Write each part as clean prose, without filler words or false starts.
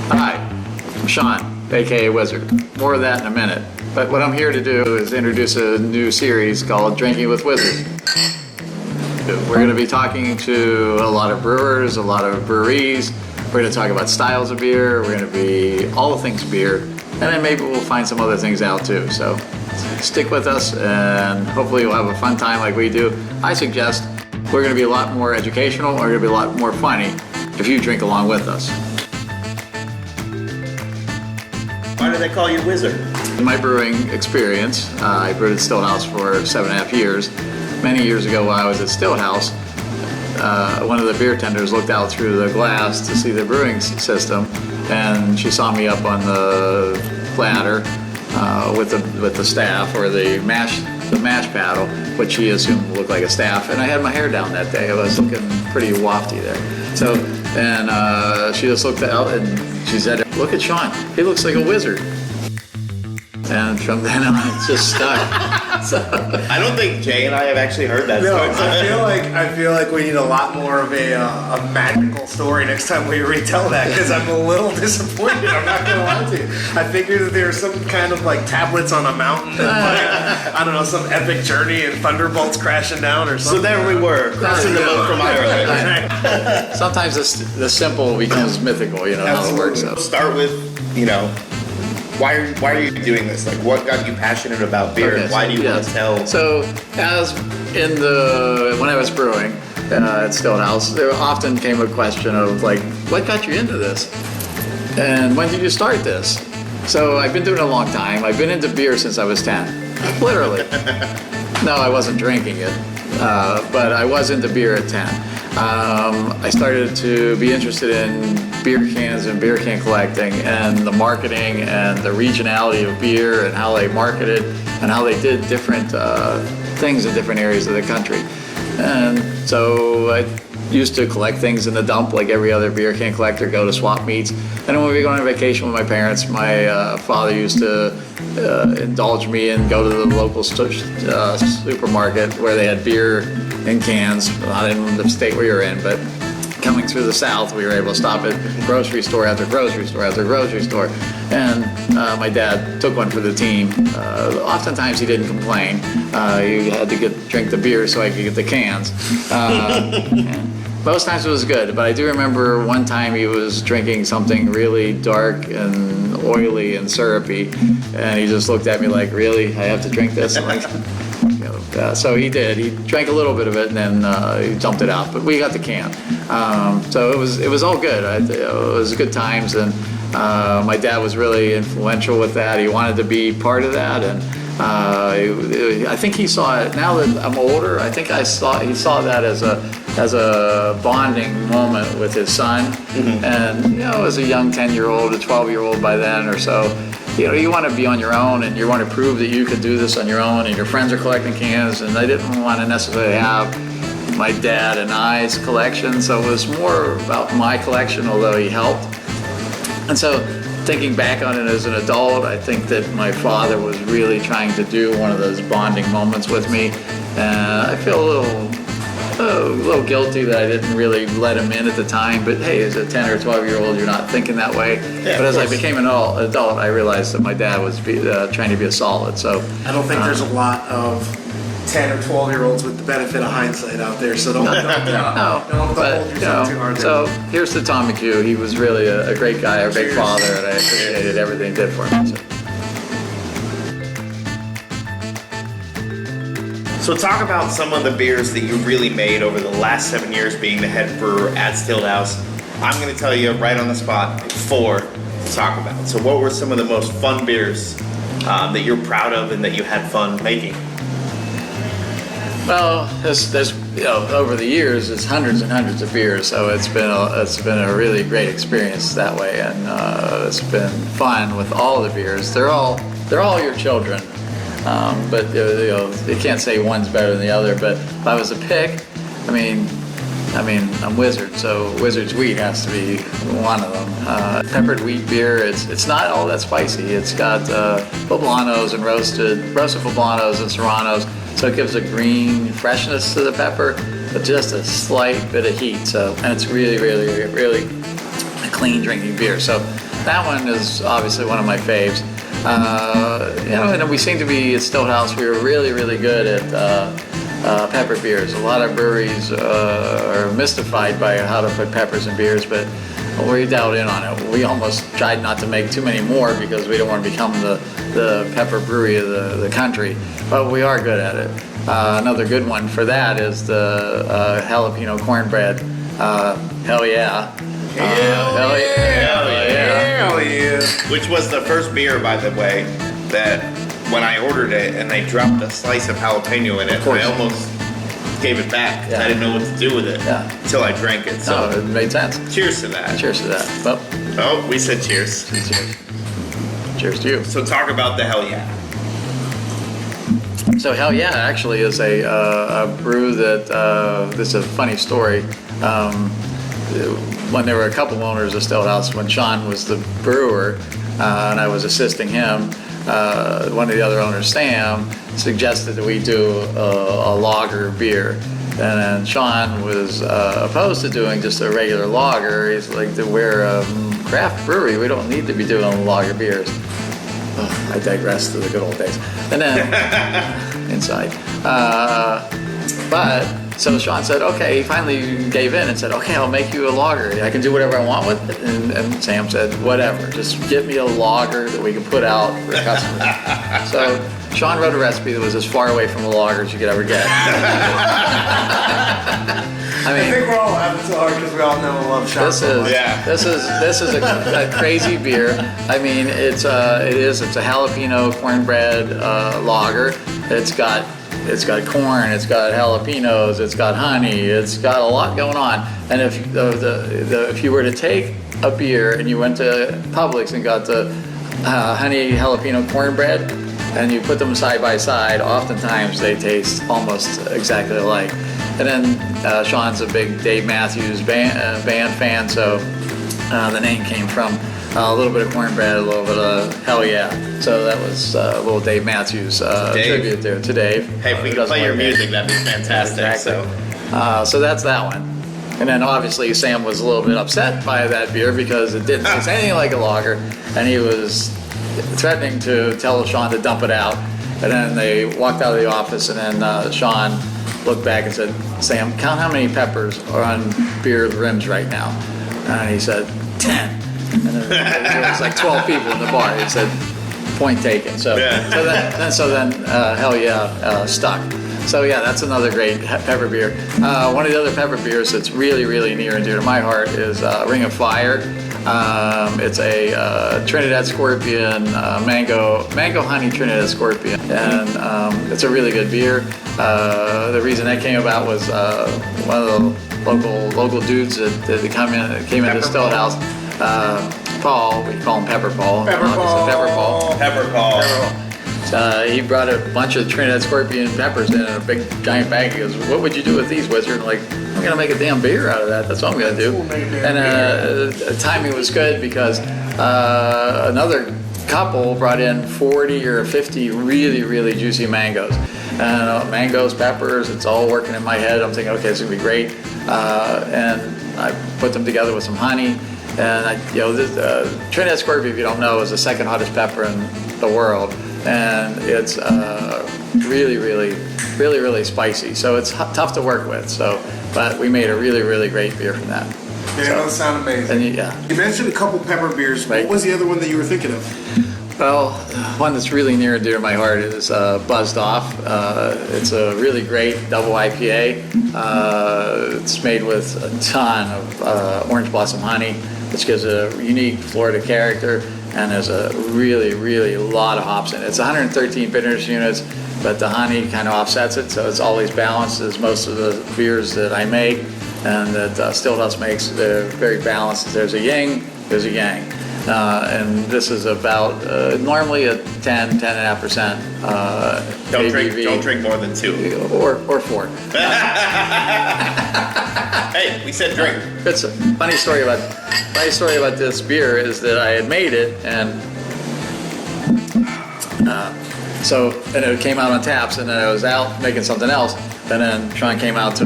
Hi, I'm Sean, aka Wizard. More of that in a minute. But what I'm here to do is introduce a new series called Drinking with Wizard. We're going to be talking to a lot of brewers, a lot of breweries. We're going to talk about styles of beer. We're going to be all things beer. And then maybe we'll find some other things out too. So stick with us and hopefully you'll have a fun time like we do. I suggest we're going to be a lot more educational. We're going to be a lot more funny if you drink along with us. Why do they call you Wizard? In my brewing experience, I brewed at Stillhouse for 7.5 years. Many years ago while I was at Stillhouse, one of the beer tenders looked out through the glass to see the brewing system, and she saw me up on the ladder with the staff or the mash paddle, which she assumed looked like a staff, and I had my hair down that day. I was looking pretty wafty there. So, and she just looked out and she said, "Look at Sean, he looks like a wizard." And from then on, it just stuck. So, I don't think Jay and I have actually heard that No, story. I feel like we need a lot more of a magical story next time we retell that, because I'm a little disappointed. I'm not gonna lie to you. I figured that there were some kind of like tablets on a mountain, and like, I don't know, some epic journey and thunderbolts crashing down or something. So there we were, crossing the boat from Ireland. sometimes the simple becomes mythical, you know how it works. So. Start with, why are you doing this? Like, what got you passionate about beer? Okay, and why do you want to tell? So, when I was brewing at Stillhouse, there often came a question of like, what got you into this? And when did you start this? So I've been doing it a long time. I've been into beer since I was 10, literally. No, I wasn't drinking it, but I was into beer at 10. I started to be interested in beer cans and beer can collecting and the marketing and the regionality of beer and how they marketed and how they did different things in different areas of the country. And so I used to collect things in the dump like every other beer can collector, go to swap meets. And when we were going on vacation with my parents, my father used to indulge me and go to the local supermarket where they had beer in cans, not in the state we were in, but coming through the south, we were able to stop at grocery store after grocery store after grocery store. And my dad took one for the team. Oftentimes he didn't complain. He had to drink the beer so I could get the cans. Most times it was good, but I do remember one time he was drinking something really dark and oily and syrupy, and he just looked at me like, "Really? I have to drink this?" I'm like, so he did. He drank a little bit of it and then he dumped it out. But we got the can. So it was all good. It was good times, and my dad was really influential with that. He wanted to be part of that, and I think he saw it. Now that I'm older, I think he saw that as a bonding moment with his son. Mm-hmm. And as a young 10-year-old, a 12-year-old by then or so. You want to be on your own and you want to prove that you could do this on your own, and your friends are collecting cans, and I didn't want to necessarily have my dad and I's collection, so it was more about my collection, although he helped. And so thinking back on it as an adult, I think that my father was really trying to do one of those bonding moments with me, and I feel a little guilty that I didn't really let him in at the time, but hey, as a 10 or 12-year-old, you're not thinking that way. Yeah, but as I became an adult, I realized that my dad was trying to be a solid. So I don't think there's a lot of 10 or 12-year-olds with the benefit of hindsight out there, so don't hold yourself too hard. So here's to Tom McHugh. He was really a great guy, a great father, and I appreciated everything he did for me. So talk about some of the beers that you really made over the last 7 years being the head brewer at Stillhouse. I'm going to tell you right on the spot 4 to talk about. So what were some of the most fun beers that you're proud of and that you had fun making? Well, there's over the years, it's hundreds and hundreds of beers, so it's been a really great experience that way, and it's been fun with all the beers. They're all your children. But you can't say one's better than the other. But if I was to pick, I mean, I'm Wizard, so Wizard's Wheat has to be one of them. Peppered wheat beer. It's not all that spicy. It's got poblanos and roasted poblanos and serranos, so it gives a green freshness to the pepper, but just a slight bit of heat. So, and it's really, really, really a clean drinking beer. So that one is obviously one of my faves. And we seem to be at Stillhouse. We were really, really good at pepper beers. A lot of breweries are mystified by how to put peppers in beers, but we dialed in on it. We almost tried not to make too many more because we don't want to become the pepper brewery of the country, but we are good at it. Another good one for that is the jalapeno cornbread. Hell yeah. Hell yeah. Which was the first beer, by the way, that when I ordered it and they dropped a slice of jalapeno in it, course. I almost gave it back. Yeah. I didn't know what to do with it until I drank it. So No, it made sense. cheers to that. Cheers to that. Well, Oh, we said cheers. cheers. Cheers to you. So talk about the hell yeah. So Hell Yeah actually is a brew that, this is a funny story. When there were a couple owners of Stillhouse, when Sean was the brewer and I was assisting him, one of the other owners, Sam, suggested that we do a lager beer. And then Sean was opposed to doing just a regular lager. He's like, we're a craft brewery, we don't need to be doing lager beers. Oh, I digress to the good old days. And then, inside. But, so Sean said, okay, he finally gave in and said, okay, I'll make you a lager. I can do whatever I want with it. And Sam said, whatever, just get me a lager that we can put out for customers. So Sean wrote a recipe that was as far away from a lager as you could ever get. I I mean, think we're all laughing so hard because we all know and love Sean this so is much. this is a crazy beer. I mean, it's a jalapeno cornbread lager. It's got corn, it's got jalapenos, it's got honey, it's got a lot going on. And if if you were to take a beer and you went to Publix and got the honey jalapeno cornbread and you put them side by side, oftentimes they taste almost exactly alike. And then Sean's a big Dave Matthews band fan, so the name came from a little bit of cornbread, a little bit of Hell Yeah. So that was a little Dave Matthews tribute there to Dave. Hey, if we who could doesn't play your like music, that'd be fantastic. Exactly. So that's that one. And then obviously Sam was a little bit upset by that beer because it didn't taste anything like a lager, and he was threatening to tell Sean to dump it out. And then they walked out of the office, and then Sean looked back and said, Sam, count how many peppers are on beer rims right now. And he said, 10. And then there was like 12 people in the bar. He said, point taken. So, Yeah. so then Hell Yeah stuck. So yeah, that's another great pepper beer. One of the other pepper beers that's really, really near and dear to my heart is Ring of Fire. It's a Trinidad Scorpion, mango honey Trinidad Scorpion, and it's a really good beer. The reason that came about was one of the local dudes that came into Stillhouse. Paul, we call him Pepper Paul. Pepper Paul. Pepper Paul. Pepper Paul. He brought a bunch of Trinidad Scorpion peppers in a big giant bag. He goes, what would you do with these, Wizard? I'm like, I'm going to make a damn beer out of that. That's what I'm going to do. We'll make a damn And the timing was good because another couple brought in 40 or 50 really, really juicy mangoes. And mangoes, peppers, it's all working in my head. I'm thinking, okay, this is going to be great. And I put them together with some honey. And Trinidad Scorpion, if you don't know, is the second hottest pepper in the world. And it's really, really, really, really spicy. So it's tough to work with. But we made a really, really great beer from that. Yeah, that sounds amazing. And You mentioned a couple pepper beers. Right. What was the other one that you were thinking of? Well, one that's really near and dear to my heart is Buzzed Off. It's a really great double IPA. It's made with a ton of orange blossom honey, which gives it a unique Florida character, and there's a really, really lot of hops in it. It's 113 bitterness units, but the honey kind of offsets it, so it's always balanced as most of the beers that I make and that Stillhouse makes. They're very balanced. There's a yin, there's a yang. And this is about normally a 10.5% ABV. Don't drink more than 2. Or 4. Hey, we said drink. It's a funny story about this beer is that I had made it, and and it came out on taps, and then I was out making something else, and then Sean came out to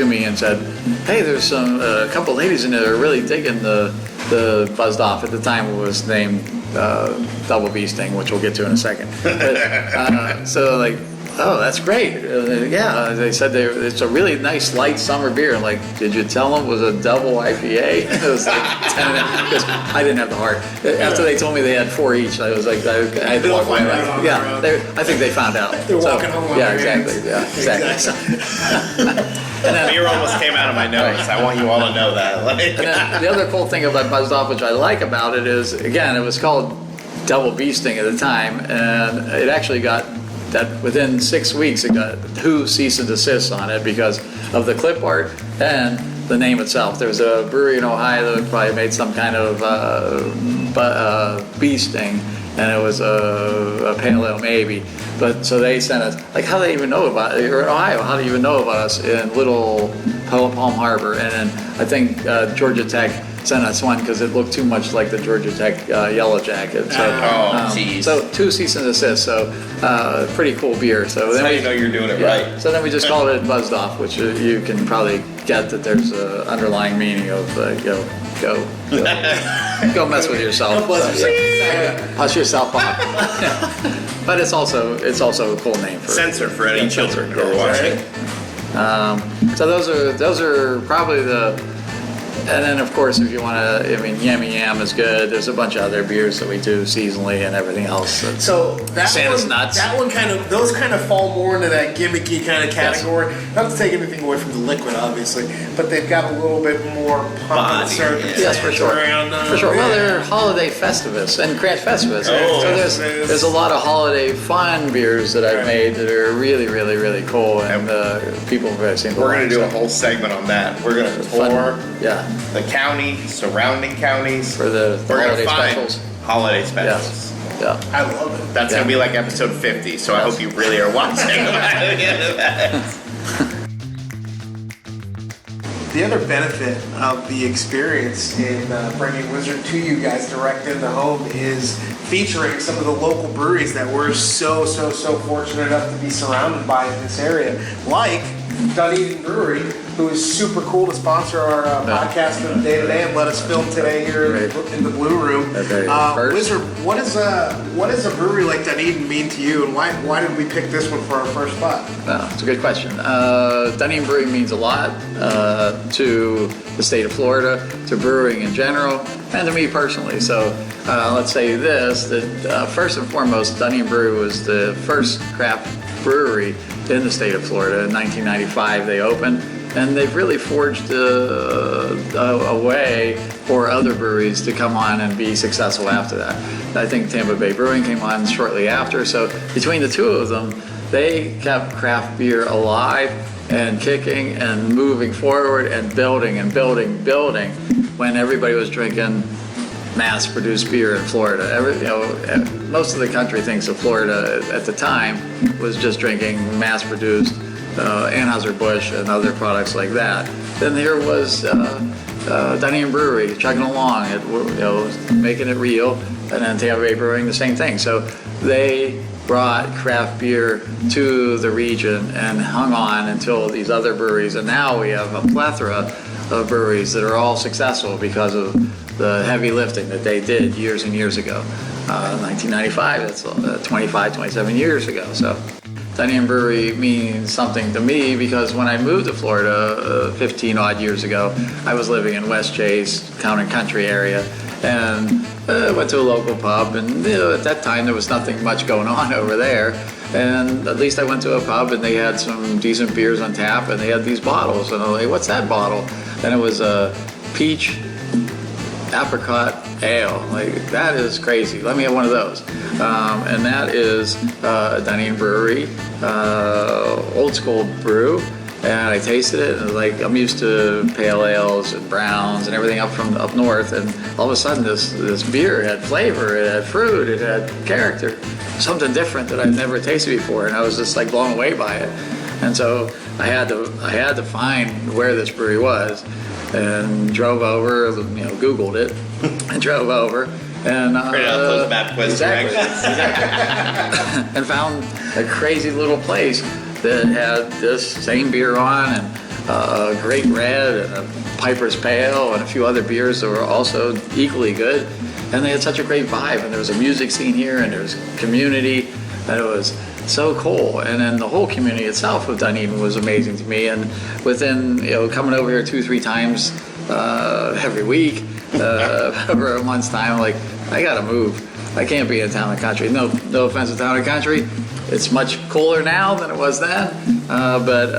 me and said, "Hey, there's a couple ladies in there that are really digging the the Buzzed Off. At the time it was named Double Bee Sting, which we'll get to in a second. But, so like, oh, that's great. Yeah, they said it's a really nice light summer beer. I'm like, did you tell them it was a double IPA? It was like 10 because I didn't have the heart. After they told me they had 4 each, I was like, I had to walk away. Yeah, I think they found out. They're walking home on Yeah, their exactly. hands. Yeah, exactly. And then, Beer almost came out of my nose. I want you all to know that. Like, and then the other cool thing about Buzzed Off, which I like about it, is again, it was called Double Bee Sting at the time, and it actually got that within 6 weeks it got 2 cease and desists on it because of the clip art and the name itself. There was a brewery in Ohio that probably made some kind of bee sting, and it was a pale ale maybe. But so they sent us, like, how do they even know about it? You're in Ohio, how do you even know about us in Little Palm Harbor? And then I think Georgia Tech sent us one because it looked too much like the Georgia Tech Yellow Jacket. So, so 2 cease and desist. So pretty cool beer. So that's then how you know you're doing it right. So then we just called it Buzzed Off, which you can probably get that there's an underlying meaning of go mess with yourself. Hush yourself up. But it's also a cool name for Censor for any children who are watching. So those are probably and then of course if you want to, I mean, Yammy Yam is good. There's a bunch of other beers that we do seasonally and everything else. So that Santa's one, nuts. that one those kind of fall more into that gimmicky kind of category. Not to take anything away from the liquid, obviously, but they've got a little bit more pump and Body, circumstance Yes, for sure. around them. For sure. Well, they're holiday Festivus and Craft Festivus. So there's a lot of holiday fun beers that I've made that are really, really, really cool, and people seem to We're going like. to do a whole segment on that. We're going to tour the county, surrounding counties. For the We're holiday gonna find specials. holiday specials. Yeah. I love it. That's going to be like episode 50, so I hope you really are watching. The other benefit of the experience in bringing Wizard to you guys direct in the home is featuring some of the local breweries that we're so fortunate enough to be surrounded by in this area, like Dunedin Brewery, who is super cool to sponsor our podcast for the day today and let us film today here in the Blue Room. Wizard, what does a brewery like Dunedin mean to you, and why did we pick this one for our first spot? It's a good question. Dunedin Brewery means a lot to the state of Florida, to brewing in general, and to me personally. So let's say this, that first and foremost, Dunedin Brewery was the first craft brewery in the state of Florida. In 1995 they opened, and they've really forged a way for other breweries to come on and be successful after that. I think Tampa Bay Brewing came on shortly after, so between the two of them, they kept craft beer alive and kicking and moving forward and building when everybody was drinking mass-produced beer in Florida. Most of the country thinks of Florida at the time was just drinking mass-produced Anheuser-Busch and other products like that. Then there was Dunedin Brewery chugging along, making it real, and then Tampa Bay Brewing, the same thing. So they brought craft beer to the region and hung on until these other breweries, and now we have a plethora of breweries that are all successful because of the heavy lifting that they did years and years ago. 1995, that's 25, 27 years ago. So Dunedin Brewery means something to me because when I moved to Florida 15 odd years ago, I was living in West Chase, Town and Country area, and went to a local pub, and at that time there was nothing much going on over there. And at least I went to a pub and they had some decent beers on tap, and they had these bottles, and I'm like, what's that bottle? And it was a peach apricot ale. Like, that is crazy. Let me have one of those. And that is Dunedin Brewery, old school brew. And I tasted it, and it was like, I'm used to pale ales and browns and everything up north, and all of a sudden this beer had flavor, it had fruit, it had character, something different that I'd never tasted before, and I was just like blown away by it. And so I had to find where this brewery was, and drove over, Googled it, and drove over, and Right out those MapQuest directions. and found a crazy little place that had this same beer on, and a Great Red and a Piper's Pale and a few other beers that were also equally good. And they had such a great vibe, and there was a music scene here, and there was community, and it was so cool. And then the whole community itself of Dunedin was amazing to me. And within, coming over here 2-3 times every week, over a month's time, I'm like, I gotta move. I can't be in town and country. No offense to town and country. It's much cooler now than it was then, but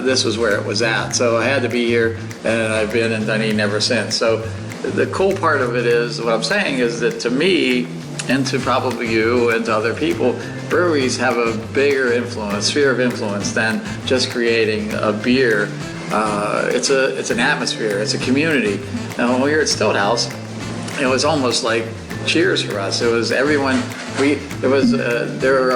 this was where it was at. So I had to be here, and I've been in Dunedin ever since. So the cool part of it is, what I'm saying is that to me, and to probably you and to other people, breweries have a bigger influence, sphere of influence than just creating a beer. It's an atmosphere, it's a community. Now when we were at Stillhouse, it was almost like cheers for us. It was everyone. There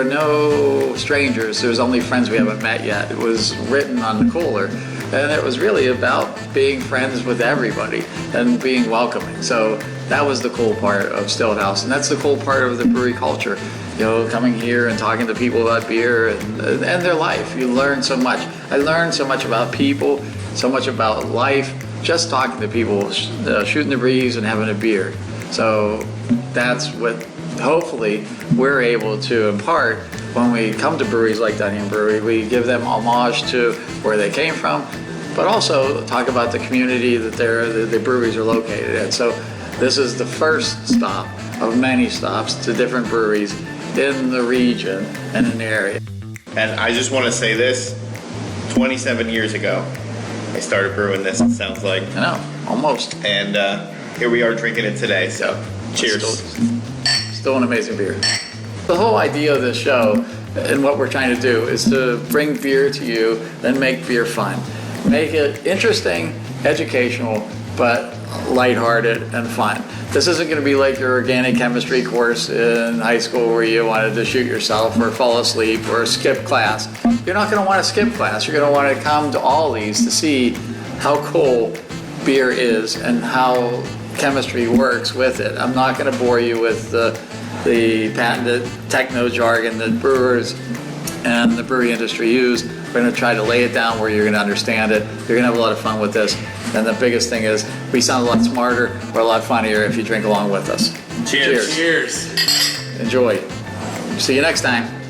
are no strangers. There's only friends we haven't met yet. It was written on the cooler, and it was really about being friends with everybody and being welcoming. So that was the cool part of Stillhouse, and that's the cool part of the brewery culture. Coming here and talking to people about beer and their life. You learn so much. I learned so much about people, so much about life, just talking to people, shooting the breeze and having a beer. So that's what hopefully we're able to impart when we come to breweries like Dunedin Brewery. We give them homage to where they came from, but also talk about the community that the breweries are located at. So this is the first stop of many stops to different breweries in the region and in the area. And I just want to say this, 27 years ago, I started brewing this, it sounds like. I know, almost. And here we are drinking it today, so cheers. Still an amazing beer. The whole idea of this show and what we're trying to do is to bring beer to you and make beer fun. Make it interesting, educational, but lighthearted and fun. This isn't going to be like your organic chemistry course in high school where you wanted to shoot yourself or fall asleep or skip class. You're not going to want to skip class. You're going to want to come to all these to see how cool beer is and how chemistry works with it. I'm not going to bore you with the patented techno jargon that brewers and the brewery industry use. We're going to try to lay it down where you're going to understand it. You're going to have a lot of fun with this. And the biggest thing is, we sound a lot smarter, we're a lot funnier if you drink along with us. Cheers. Cheers. Enjoy. See you next time.